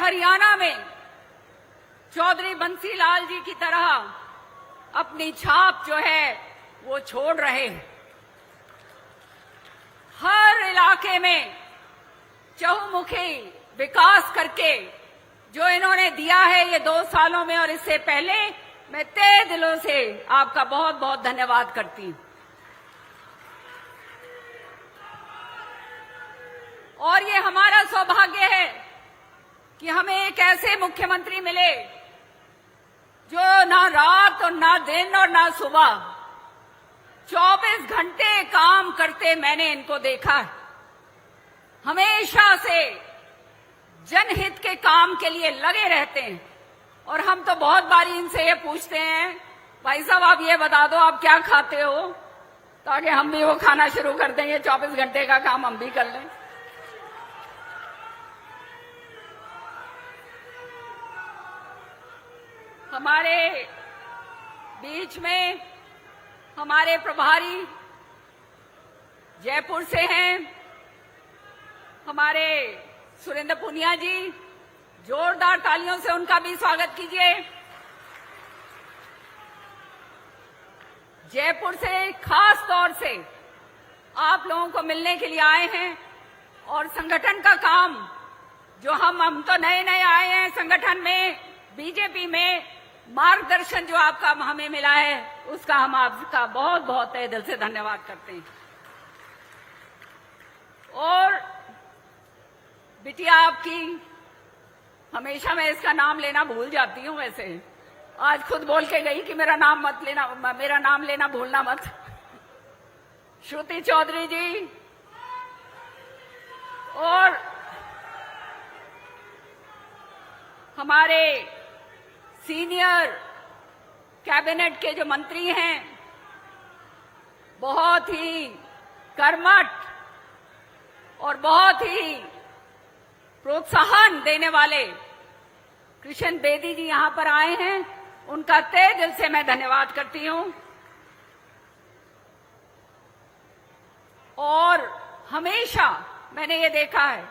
हरियाणा में चौधरी बंसीलाल जी की तरह अपनी छाप जो है वो छोड़ रहे हैं। हर इलाके में चहुमुखी विकास करके जो इन्होंने दिया है ये 2 सालों में और इससे पहले, मैं तहे दिलों से आपका बहुत बहुत धन्यवाद करती हूं। और ये हमारा सौभाग्य है कि हमें एक ऐसे मुख्यमंत्री मिले जो ना रात और ना दिन और ना सुबह 24 घंटे काम करते मैंने इनको देखा है। हमेशा से जनहित के काम के लिए लगे रहते हैं। और हम तो बहुत बारी इनसे ये पूछते हैं, भाई साहब आप ये बता दो आप क्या खाते हो, ताकि हम भी वो खाना शुरू कर दें, ये 24 घंटे का काम हम भी कर लें। हमारे बीच में हमारे प्रभारी जयपुर से हैं, हमारे सुरेंद्र पुनिया जी, जोरदार तालियों से उनका भी स्वागत कीजिए। जयपुर से खास तौर से आप लोगों को मिलने के लिए आए हैं और संगठन का काम जो हम तो नए नए आए हैं संगठन में, बीजेपी में, मार्गदर्शन जो आपका हमें मिला है उसका हम आपका बहुत बहुत तहे दिल से धन्यवाद करते हैं। और बिटिया आपकी, हमेशा मैं इसका नाम लेना भूल जाती हूं, वैसे आज खुद बोल के गई कि मेरा नाम लेना भूलना मत। श्रुति चौधरी जी और हमारे सीनियर कैबिनेट के जो मंत्री हैं, बहुत ही कर्मठ और बहुत ही प्रोत्साहन देने वाले कृष्ण बेदी जी यहां पर आए हैं, उनका तहे दिल से मैं धन्यवाद करती हूं। और हमेशा मैंने ये देखा है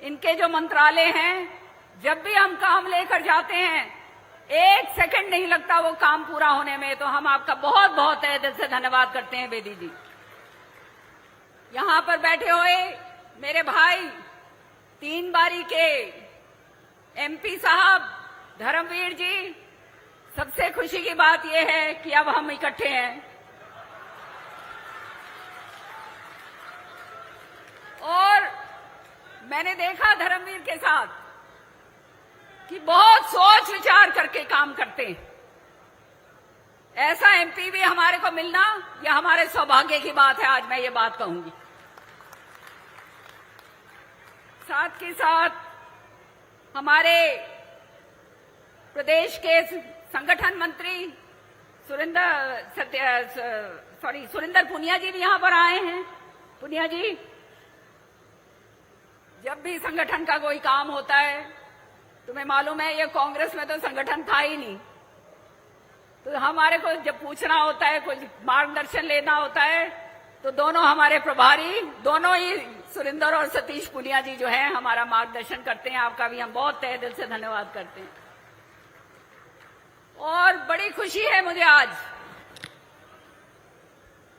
इनके जो मंत्रालय हैं, जब भी हम काम लेकर जाते हैं 1 सेकंड नहीं लगता वो काम पूरा होने में, तो हम आपका बहुत बहुत तहे दिल से धन्यवाद करते हैं बेदी जी। यहां पर बैठे हुए मेरे भाई 3 बारी के एमपी साहब धर्मवीर जी, सबसे खुशी की बात यह है कि अब हम इकट्ठे हैं। और मैंने देखा धर्मवीर के साथ कि बहुत सोच विचार करके काम करते हैं। ऐसा एमपी भी हमारे को मिलना यह हमारे सौभाग्य की बात है, आज मैं ये बात कहूंगी। साथ के साथ हमारे प्रदेश के संगठन मंत्री सुरेंद्र पुनिया जी भी यहां पर आए हैं। पुनिया जी, जब भी संगठन का कोई काम होता है, तुम्हें मालूम है ये कांग्रेस में तो संगठन था ही नहीं, तो हमारे को जब पूछना होता है, कुछ मार्गदर्शन लेना होता है, तो दोनों हमारे प्रभारी, दोनों ही सुरेंद्र और सतीश पुनिया जी जो हैं हमारा मार्गदर्शन करते हैं। आपका भी हम बहुत तहे दिल से धन्यवाद करते हैं। और बड़ी खुशी है मुझे आज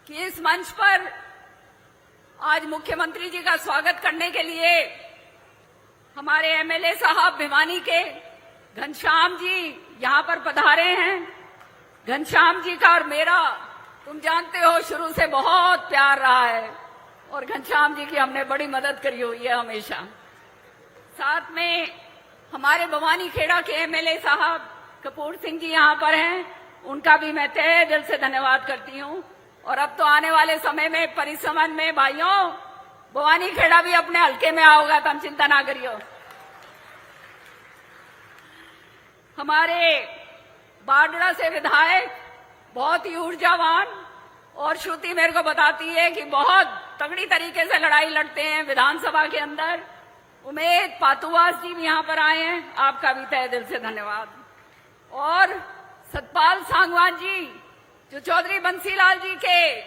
कि इस मंच पर आज मुख्यमंत्री जी का स्वागत करने के लिए हमारे एमएलए साहब भिवानी के घनश्याम जी यहां पर पधारे हैं। घनश्याम जी का और मेरा, तुम जानते हो, शुरू से बहुत प्यार रहा है और घनश्याम जी की हमने बड़ी मदद करी हुई है हमेशा। साथ में हमारे भवानी खेड़ा के एमएलए साहब कपूर सिंह जी यहां पर हैं, उनका भी मैं तहे दिल से धन्यवाद करती हूं। और अब तो आने वाले समय में परिसमन में भाइयों भवानी खेड़ा भी अपने हल्के में आओगा, तुम चिंता ना करियो। हमारे बाडड़ा से विधायक बहुत ही ऊर्जावान, और श्रुति मेरे को बताती है कि बहुत तगड़ी तरीके से लड़ाई लड़ते हैं विधानसभा के अंदर। उमेद पातुवास जी भी यहां पर आए हैं, आपका भी तहे दिल से धन्यवाद। और सतपाल सांगवान जी जो चौधरी बंसीलाल जी के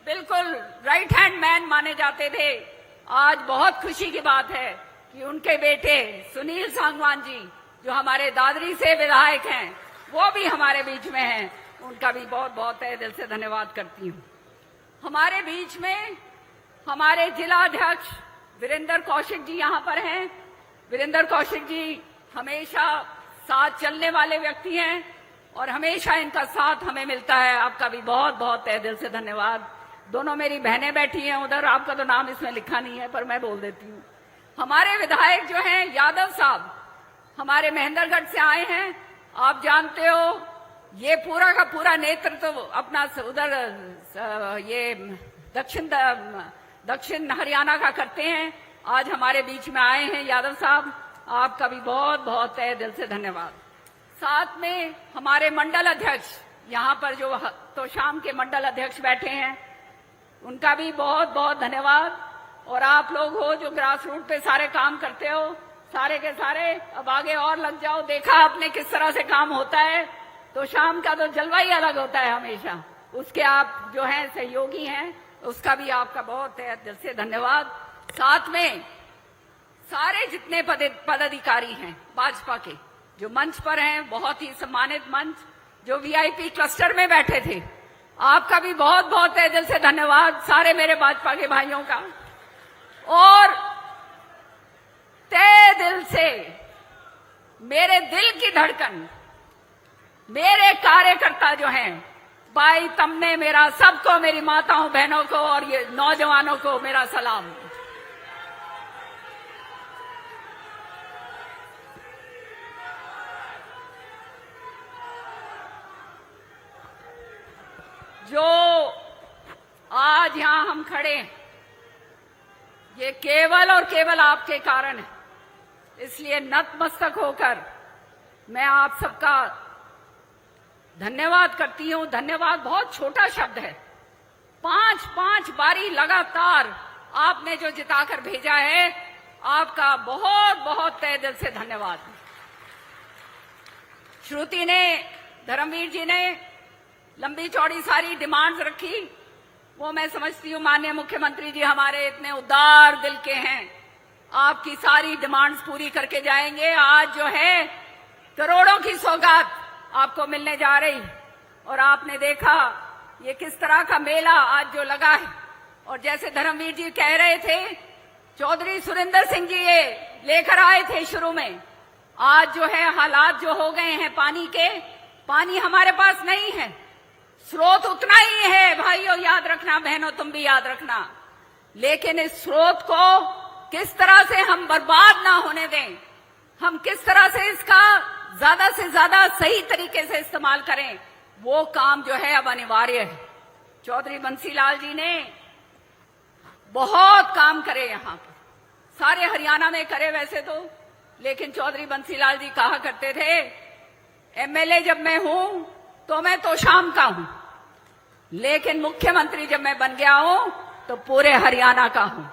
बिल्कुल राइट हैंड मैन माने जाते थे, आज बहुत खुशी की बात है कि उनके बेटे सुनील सांगवान जी जो हमारे दादरी से विधायक हैं वो भी हमारे बीच में हैं। उनका भी बहुत बहुत तहे दिल से धन्यवाद करती हूँ। हमारे बीच में हमारे जिला अध्यक्ष वीरेंद्र कौशिक जी यहाँ पर हैं। वीरेंद्र कौशिक जी हमेशा साथ चलने वाले व्यक्ति हैं और हमेशा इनका साथ हमें मिलता है। आपका भी बहुत बहुत तहे दिल से धन्यवाद। दोनों मेरी बहनें बैठी हैं उधर, आपका तो नाम इसमें लिखा नहीं है पर मैं बोल देती हूँ। हमारे विधायक जो हैं यादव साहब हमारे महेंद्रगढ़ से आए हैं। आप जानते हो ये पूरा का पूरा नेतृत्व तो अपना उधर ये दक्षिण हरियाणा का करते हैं। आज हमारे बीच में आए हैं यादव साहब, आपका भी बहुत बहुत तहे दिल से धन्यवाद। साथ में हमारे मंडल अध्यक्ष यहाँ पर जो तो शाम के मंडल अध्यक्ष बैठे हैं उनका भी बहुत बहुत धन्यवाद। और आप लोग हो जो ग्रास रूट पे सारे काम करते हो, सारे के सारे अब आगे और लग जाओ। देखा आपने किस तरह से काम होता है, तो शाम का तो जलवा ही अलग होता है हमेशा। उसके आप जो हैं सहयोगी हैं, उसका भी आपका बहुत तहे दिल से धन्यवाद। साथ में सारे जितने पदाधिकारी हैं भाजपा के जो मंच पर हैं, बहुत ही सम्मानित मंच, जो वीआईपी क्लस्टर में बैठे थे, आपका भी बहुत बहुत तहे दिल से धन्यवाद सारे मेरे भाजपा के भाइयों का। और तहे दिल से मेरे दिल की धड़कन मेरे कार्यकर्ता जो हैं, भाई तुमने मेरा सबको, मेरी माताओं बहनों को और ये नौजवानों को मेरा सलाम। जो आज यहां हम खड़े हैं ये केवल और केवल आपके कारण है। इसलिए नतमस्तक होकर मैं आप सबका धन्यवाद करती हूं। धन्यवाद बहुत छोटा शब्द है। 5 बारी लगातार आपने जो जिताकर भेजा है, आपका बहुत बहुत तहे दिल से धन्यवाद। श्रुति ने, धर्मवीर जी ने लंबी चौड़ी सारी डिमांड्स रखी, वो मैं समझती हूँ माननीय मुख्यमंत्री जी हमारे इतने उदार दिल के हैं, आपकी सारी डिमांड्स पूरी करके जाएंगे। आज जो है करोड़ों की सौगात आपको मिलने जा रही और आपने देखा ये किस तरह का मेला आज जो लगा है। और जैसे धर्मवीर जी कह रहे थे, चौधरी सुरेंद्र सिंह जी ये लेकर आए थे शुरू में। आज जो है हालात जो हो गए हैं पानी के, पानी हमारे पास नहीं है, स्रोत उतना ही है भाइयों, याद रखना, बहनों तुम भी याद रखना। लेकिन इस स्रोत को किस तरह से हम बर्बाद ना होने दें, हम किस तरह से इसका ज्यादा से ज्यादा सही तरीके से इस्तेमाल करें, वो काम जो है अब अनिवार्य है। चौधरी बंसीलाल जी ने बहुत काम करे यहाँ पर, सारे हरियाणा में करे वैसे तो, लेकिन चौधरी बंसीलाल जी कहा करते थे एमएलए जब मैं हूं तो मैं तो शाम का हूं, लेकिन मुख्यमंत्री जब मैं बन गया हूं तो पूरे हरियाणा का हूं।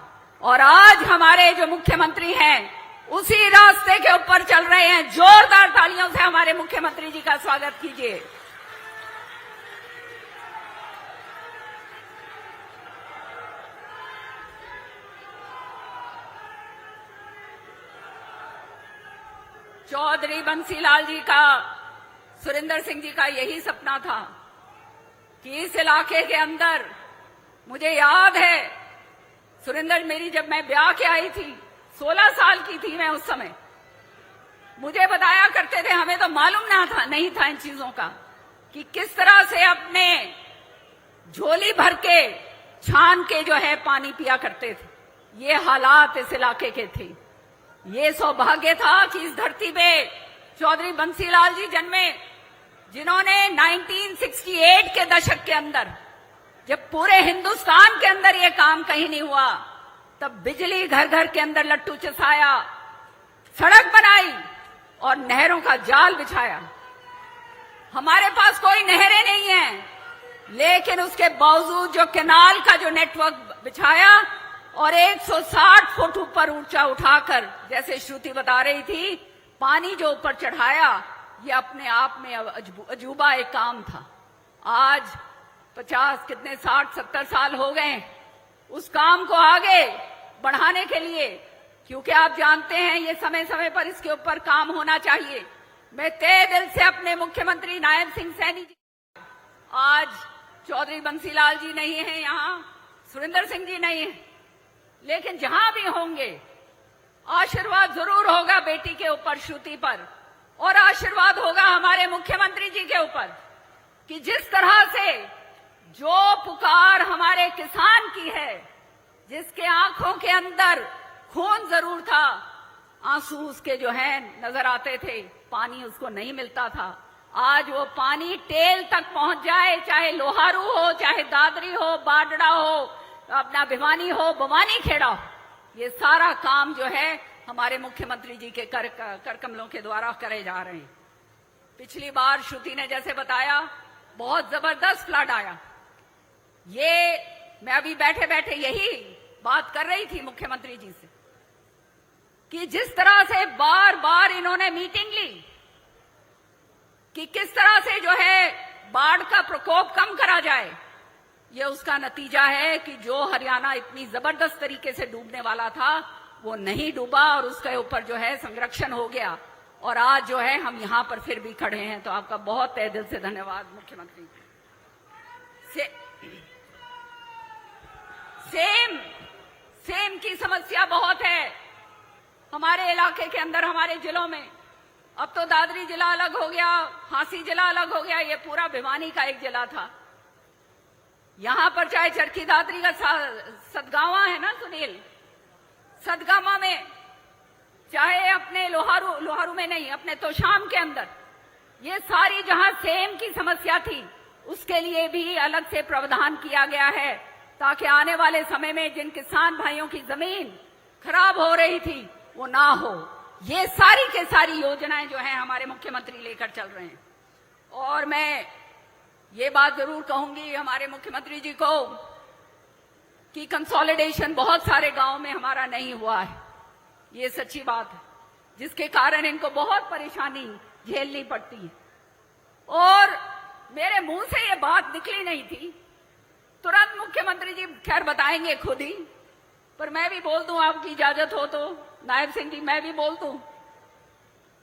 और आज हमारे जो मुख्यमंत्री हैं उसी रास्ते के ऊपर चल रहे हैं। जोरदार तालियों से हमारे मुख्यमंत्री जी का स्वागत कीजिए। चौधरी बंसीलाल जी का, सुरेंद्र सिंह जी का यही सपना था कि इस इलाके के अंदर, मुझे याद है सुरेंद्र, मेरी जब मैं ब्याह के आई थी 16 साल की थी मैं उस समय, मुझे बताया करते थे, हमें तो मालूम नहीं था इन चीजों का कि किस तरह से अपने झोली भर के छान के जो है पानी पिया करते थे। ये हालात इस इलाके के थे। ये सौभाग्य था कि इस धरती पे चौधरी बंसीलाल जी जन्मे, जिन्होंने 1968 के दशक के अंदर, जब पूरे हिंदुस्तान के अंदर ये काम कहीं नहीं हुआ, तब बिजली घर घर के अंदर लट्टू चसाया, सड़क बनाई और नहरों का जाल बिछाया। हमारे पास कोई नहरें नहीं है, लेकिन उसके बावजूद जो कैनाल का जो नेटवर्क बिछाया और 160 फुट ऊपर ऊंचा उठाकर, जैसे श्रुति बता रही थी, पानी जो ऊपर चढ़ाया, ये अपने आप में अजूबा एक काम था। आज 60-70 साल हो गए, उस काम को आगे बढ़ाने के लिए क्योंकि आप जानते हैं ये समय समय पर इसके ऊपर काम होना चाहिए। मैं तहे दिल से अपने मुख्यमंत्री नायब सिंह सैनी जी, आज चौधरी बंसीलाल जी नहीं है यहाँ, सुरेंद्र सिंह जी नहीं है, लेकिन जहां भी होंगे आशीर्वाद जरूर होगा बेटी के ऊपर, श्रुति पर, और आशीर्वाद होगा हमारे मुख्यमंत्री जी के ऊपर कि जिस तरह से जो पुकार हमारे किसान की है, जिसके आंखों के अंदर खून जरूर था, आंसू उसके जो है नजर आते थे, पानी उसको नहीं मिलता था, आज वो पानी टेल तक पहुंच जाए, चाहे लोहारू हो, चाहे दादरी हो, बाडड़ा हो, अपना भिवानी हो, भवानी खेड़ा हो, ये सारा काम जो है हमारे मुख्यमंत्री जी के कर कमलों के द्वारा करे जा रहे हैं। पिछली बार श्रुति ने जैसे बताया, बहुत जबरदस्त फ्लड आया। ये मैं अभी बैठे बैठे यही बात कर रही थी मुख्यमंत्री जी से कि जिस तरह से बार बार इन्होंने मीटिंग ली कि किस तरह से जो है बाढ़ का प्रकोप कम करा जाए, ये उसका नतीजा है कि जो हरियाणा इतनी जबरदस्त तरीके से डूबने वाला था वो नहीं डूबा और उसके ऊपर जो है संरक्षण हो गया, और आज जो है हम यहां पर फिर भी खड़े हैं। तो आपका बहुत तहे दिल से धन्यवाद मुख्यमंत्री। सेम की समस्या बहुत है हमारे इलाके के अंदर, हमारे जिलों में। अब तो दादरी जिला अलग हो गया, हांसी जिला अलग हो गया, ये पूरा भिवानी का एक जिला था। यहां पर चाहे चरखी दादरी का सदगावा है ना सुनील, सदगामा में, चाहे अपने लोहारू में नहीं, अपने तोशाम के अंदर, ये सारी जहां सेम की समस्या थी उसके लिए भी अलग से प्रावधान किया गया है, ताकि आने वाले समय में जिन किसान भाइयों की जमीन खराब हो रही थी वो ना हो। ये सारी के सारी योजनाएं जो हैं हमारे मुख्यमंत्री लेकर चल रहे हैं। और मैं ये बात जरूर कहूंगी हमारे मुख्यमंत्री जी को कि कंसोलिडेशन बहुत सारे गांव में हमारा नहीं हुआ है, ये सच्ची बात है, जिसके कारण इनको बहुत परेशानी झेलनी पड़ती है। और मेरे मुंह से ये बात निकली नहीं थी, तुरंत मुख्यमंत्री जी खैर बताएंगे खुद ही, पर मैं भी बोल दूं, आपकी इजाजत हो तो नायब सिंह जी मैं भी बोल दूं।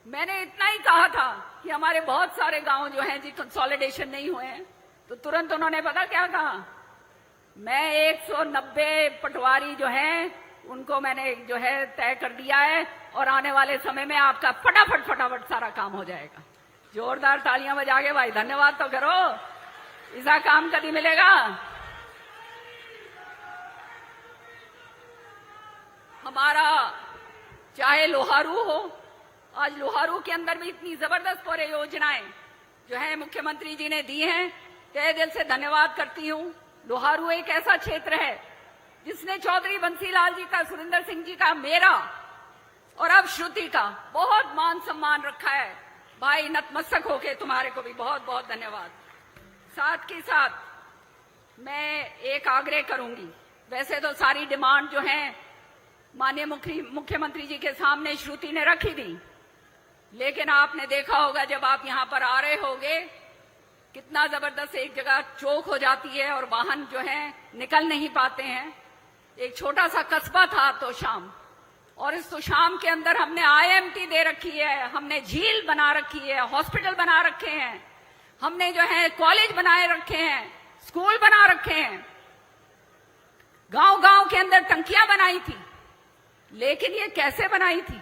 मैंने इतना ही कहा था कि हमारे बहुत सारे गांव जो हैं जी कंसोलिडेशन नहीं हुए हैं, तो तुरंत उन्होंने पता क्या कहा, मैं 190 पटवारी जो हैं उनको मैंने जो है तय कर दिया है और आने वाले समय में आपका फटाफट सारा काम हो जाएगा। जोरदार तालियां बजा के भाई धन्यवाद तो करो, ऐसा काम कभी मिलेगा। हमारा चाहे लोहारू हो, आज लोहारू के अंदर भी इतनी जबरदस्त परियोजनाएं जो है मुख्यमंत्री जी ने दी हैं, तहे दिल से धन्यवाद करती हूं। लोहारू एक ऐसा क्षेत्र है जिसने चौधरी बंसीलाल जी का, सुरेंद्र सिंह जी का, मेरा और अब श्रुति का बहुत मान सम्मान रखा है। भाई नतमस्तक होके तुम्हारे को भी बहुत बहुत धन्यवाद। साथ के साथ मैं एक आग्रह करूंगी, वैसे तो सारी डिमांड जो है माननीय मुख्यमंत्री जी के सामने श्रुति ने रखी थी, लेकिन आपने देखा होगा जब आप यहां पर आ रहे होगे कितना जबरदस्त एक जगह चौक हो जाती है और वाहन जो है निकल नहीं पाते हैं। एक छोटा सा कस्बा था तोशाम, और इस तोशाम के अंदर हमने IMT दे रखी है, हमने झील बना रखी है, हॉस्पिटल बना रखे हैं, हमने जो है कॉलेज बनाए रखे हैं, स्कूल बना रखे हैं, गांव गांव के अंदर टंकियां बनाई थी। लेकिन ये कैसे बनाई थी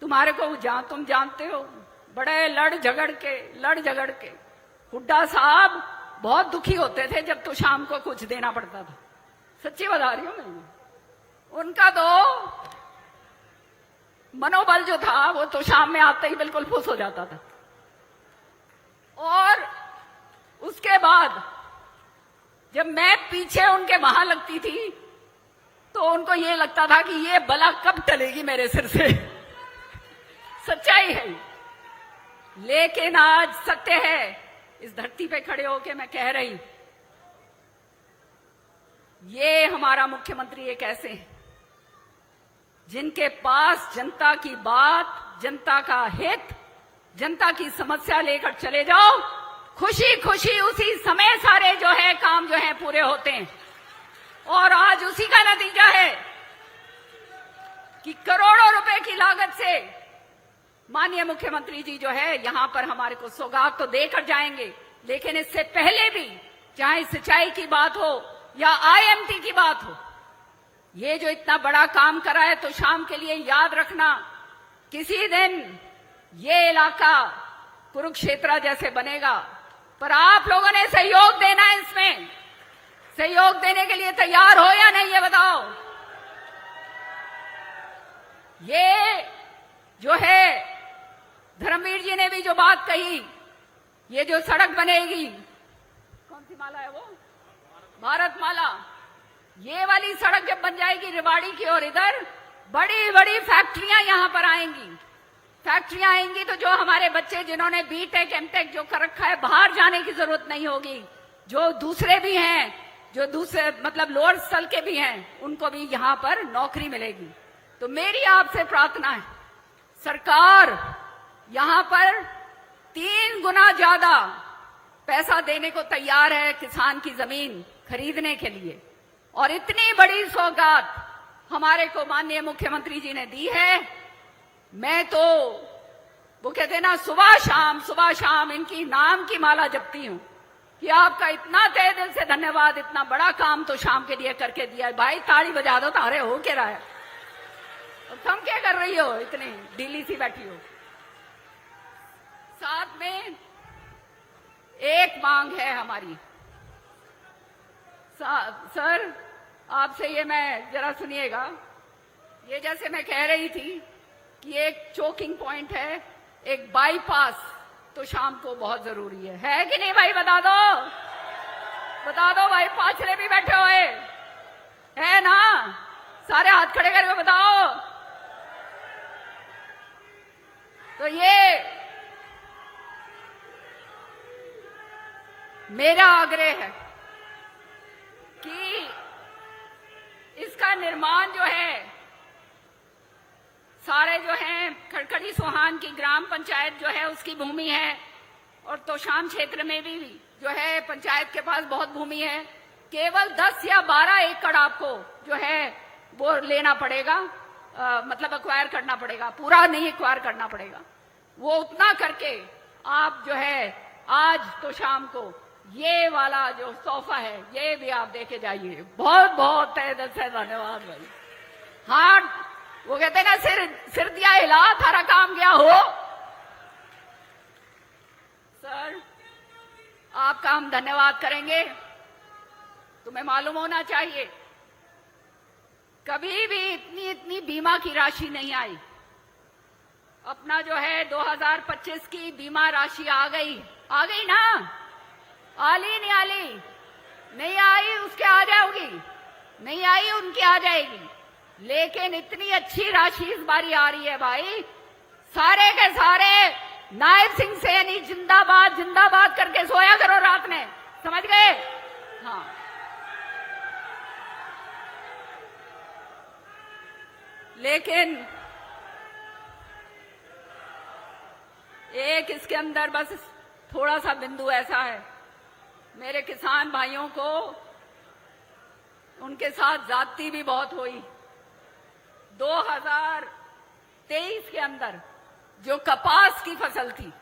तुम्हारे को तुम जानते हो, बड़े लड़ झगड़ के हुड्डा साहब बहुत दुखी होते थे जब तो शाम को कुछ देना पड़ता था। सच्ची बता रही हूं मैं। उनका तो मनोबल जो था वो तो शाम में आते ही बिल्कुल फुस हो जाता था। और उसके बाद जब मैं पीछे उनके वहां लगती थी तो उनको ये लगता था कि ये बला कब टलेगी मेरे सिर से। सच्चाई है, लेकिन आज सत्य है, इस धरती पे खड़े होके मैं कह रही, ये हमारा मुख्यमंत्री एक ऐसे हैं जिनके पास जनता की बात, जनता का हित, जनता की समस्या लेकर चले जाओ, खुशी खुशी उसी समय सारे जो है काम जो है पूरे होते हैं। और आज उसी का नतीजा है कि करोड़ों रुपए की लागत से माननीय मुख्यमंत्री जी जो है यहां पर हमारे को सौगात तो देकर जाएंगे, लेकिन इससे पहले भी चाहे सिंचाई की बात हो या आईएमटी की बात हो, ये जो इतना बड़ा काम करा है, तो शाम के लिए याद रखना किसी दिन ये इलाका कुरुक्षेत्र जैसे बनेगा, पर आप लोगों ने सहयोग देना है। इसमें सहयोग देने के लिए तैयार हो या नहीं, ये बताओ। ये जो है धर्मवीर जी ने भी जो बात कही, ये जो सड़क बनेगी, कौन सी माला है वो, भारत माला, ये वाली सड़क जब बन जाएगी रेवाड़ी की और इधर बड़ी बड़ी फैक्ट्रियां यहां पर आएंगी। फैक्ट्रियां आएंगी तो जो हमारे बच्चे जिन्होंने बीटेक एमटेक जो कर रखा है, बाहर जाने की जरूरत नहीं होगी। जो दूसरे भी हैं, जो दूसरे मतलब लोअर स्थल के भी हैं, उनको भी यहां पर नौकरी मिलेगी। तो मेरी आपसे प्रार्थना है, सरकार यहां पर 3 गुना ज्यादा पैसा देने को तैयार है किसान की जमीन खरीदने के लिए, और इतनी बड़ी सौगात हमारे को माननीय मुख्यमंत्री जी ने दी है। मैं तो वो कहते हैं ना, सुबह शाम इनकी नाम की माला जपती हूं कि आपका इतना तहे दिल से धन्यवाद, इतना बड़ा काम तो शाम के लिए करके दिया है। भाई ताड़ी बजा दो, तारे हो क्या रहा है, और तुम क्या कर रही हो, इतनी ढीली सी बैठी हो। साथ में एक मांग है हमारी, सर आपसे ये मैं जरा सुनिएगा। ये जैसे मैं कह रही थी कि एक चोकिंग पॉइंट है, एक बाईपास तो शाम को बहुत जरूरी है कि नहीं भाई, बता दो भाई, पाछले भी बैठे हुए है ना, सारे हाथ खड़े करके बताओ। तो ये मेरा आग्रह है कि इसका निर्माण जो है, सारे जो हैं खड़खड़ी सोहान की ग्राम पंचायत जो है उसकी भूमि है, और तोशाम क्षेत्र में भी जो है पंचायत के पास बहुत भूमि है। केवल 10 या 12 एकड़ आपको जो है वो लेना पड़ेगा, मतलब एक्वायर करना पड़ेगा, पूरा नहीं एक्वायर करना पड़ेगा। वो उतना करके आप जो है आज तो शाम को ये वाला जो सोफा है ये भी आप देके जाइए। बहुत बहुत तहे दिल से धन्यवाद भाई। हाँ, वो कहते हैं ना, सिर दिया हिला, थारा काम क्या हो। सर आपका हम धन्यवाद करेंगे। तुम्हें मालूम होना चाहिए, कभी भी इतनी बीमा की राशि नहीं आई। अपना जो है 2025 की बीमा राशि आ गई ना, आली नहीं आली, नहीं आई उसके आ जाओगी, नहीं आई उनकी आ जाएगी। लेकिन इतनी अच्छी राशि इस बारी आ रही है भाई, सारे के सारे नायब सिंह सैनी जिंदाबाद जिंदाबाद करके सोया करो रात में, समझ गए। हाँ, लेकिन एक इसके अंदर बस थोड़ा सा बिंदु ऐसा है, मेरे किसान भाइयों को उनके साथ जाति भी बहुत हुई। 2023 के अंदर जो कपास की फसल थी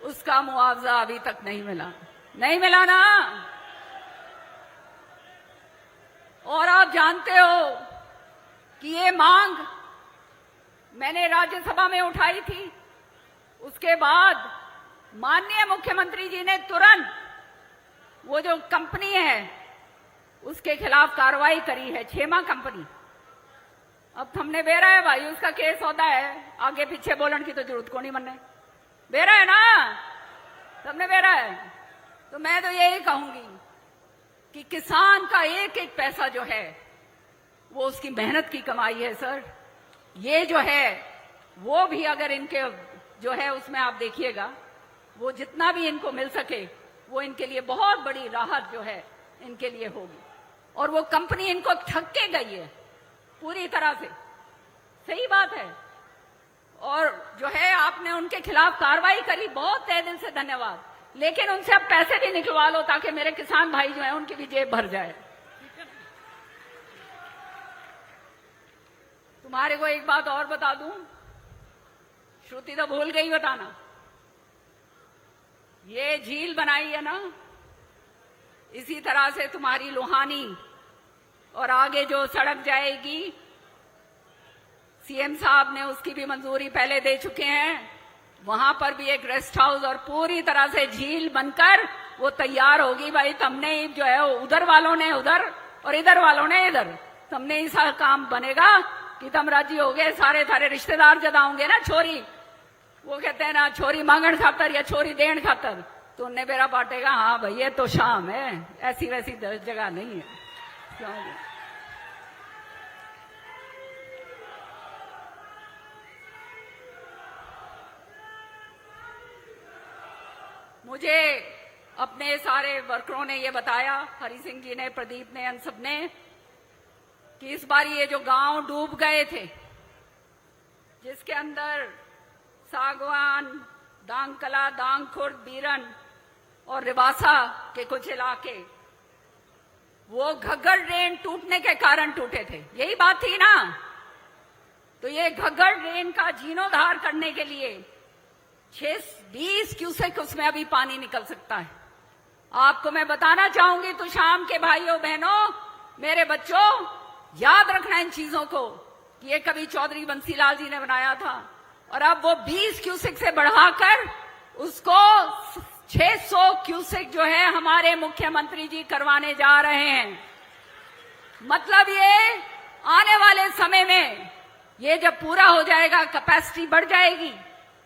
उसका मुआवजा अभी तक नहीं मिला ना। और आप जानते हो कि ये मांग मैंने राज्यसभा में उठाई थी, उसके बाद माननीय मुख्यमंत्री जी ने तुरंत वो जो कंपनी है उसके खिलाफ कार्रवाई करी है, क्षेमा कंपनी। अब हमने बेरा है भाई, उसका केस होता है, आगे पीछे बोलन की तो जरूरत को नहीं बनने, बेरा है ना, सबने बेरा है। तो मैं तो यही कहूंगी कि किसान का एक एक पैसा जो है वो उसकी मेहनत की कमाई है सर। ये जो है वो भी अगर इनके जो है उसमें आप देखिएगा, वो जितना भी इनको मिल सके वो इनके लिए बहुत बड़ी राहत जो है इनके लिए होगी। और वो कंपनी इनको ठग के गई है पूरी तरह से, सही बात है। और जो है आपने उनके खिलाफ कार्रवाई करी, बहुत तहे दिल से धन्यवाद। लेकिन उनसे अब पैसे भी निकलवा लो ताकि मेरे किसान भाई जो है उनकी भी जेब भर जाए। तुम्हारे को एक बात और बता दूं, श्रुति तो भूल गई बताना, ये झील बनाई है ना, इसी तरह से तुम्हारी लुहानी और आगे जो सड़क जाएगी, सीएम साहब ने उसकी भी मंजूरी पहले दे चुके हैं। वहां पर भी एक रेस्ट हाउस और पूरी तरह से झील बनकर वो तैयार होगी। भाई तुमने जो है उधर वालों ने उधर और इधर वालों ने इधर, तुमने ऐसा काम बनेगा कि तुम राजी हो गए। सारे थारे रिश्तेदार जदा होंगे ना, छोरी वो कहते हैं ना, छोरी मांगण खातर या छोरी देण खातर, तो उन्हें मेरा बांटेगा। हाँ भाई ये तो शाम है, ऐसी वैसी जगह नहीं है। मुझे अपने सारे वर्करों ने ये बताया, हरि सिंह जी ने, प्रदीप ने, इन सब ने, कि इस बार ये जो गांव डूब गए थे, जिसके अंदर सागवान, दांगकला, दांगखुर्द, बीरन और रिवासा के कुछ इलाके, वो घग्गर ड्रेन टूटने के कारण टूटे थे। यही बात थी ना। तो ये घग्गर ड्रेन का जीर्णोद्धार करने के लिए 20 क्यूसेक उसमें अभी पानी निकल सकता है। आपको मैं बताना चाहूंगी, तो शाम के भाइयों बहनों, मेरे बच्चों, याद रखना इन चीजों को कि ये कभी चौधरी बंसीलाल जी ने बनाया था और अब वो 20 क्यूसेक से बढ़ाकर उसको 600 क्यूसेक जो है हमारे मुख्यमंत्री जी करवाने जा रहे हैं। मतलब ये आने वाले समय में ये जब पूरा हो जाएगा, कैपेसिटी बढ़ जाएगी,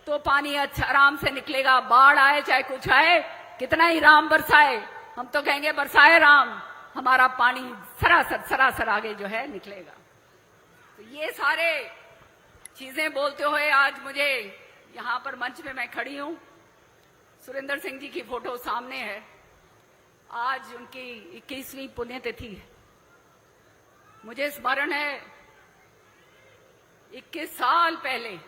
तो पानी अच्छा आराम से निकलेगा। बाढ़ आए चाहे कुछ आए, कितना ही राम बरसाए, हम तो कहेंगे बरसाए राम, हमारा पानी सरासर आगे जो है निकलेगा। तो ये सारे चीजें बोलते हुए आज मुझे यहां पर मंच पे मैं खड़ी हूं। सुरेंद्र सिंह जी की फोटो सामने है। आज उनकी 21वीं पुण्यतिथि है। मुझे स्मरण है 21 साल पहले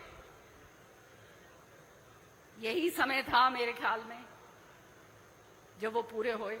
यही समय था मेरे ख्याल में जब वो पूरे हुए।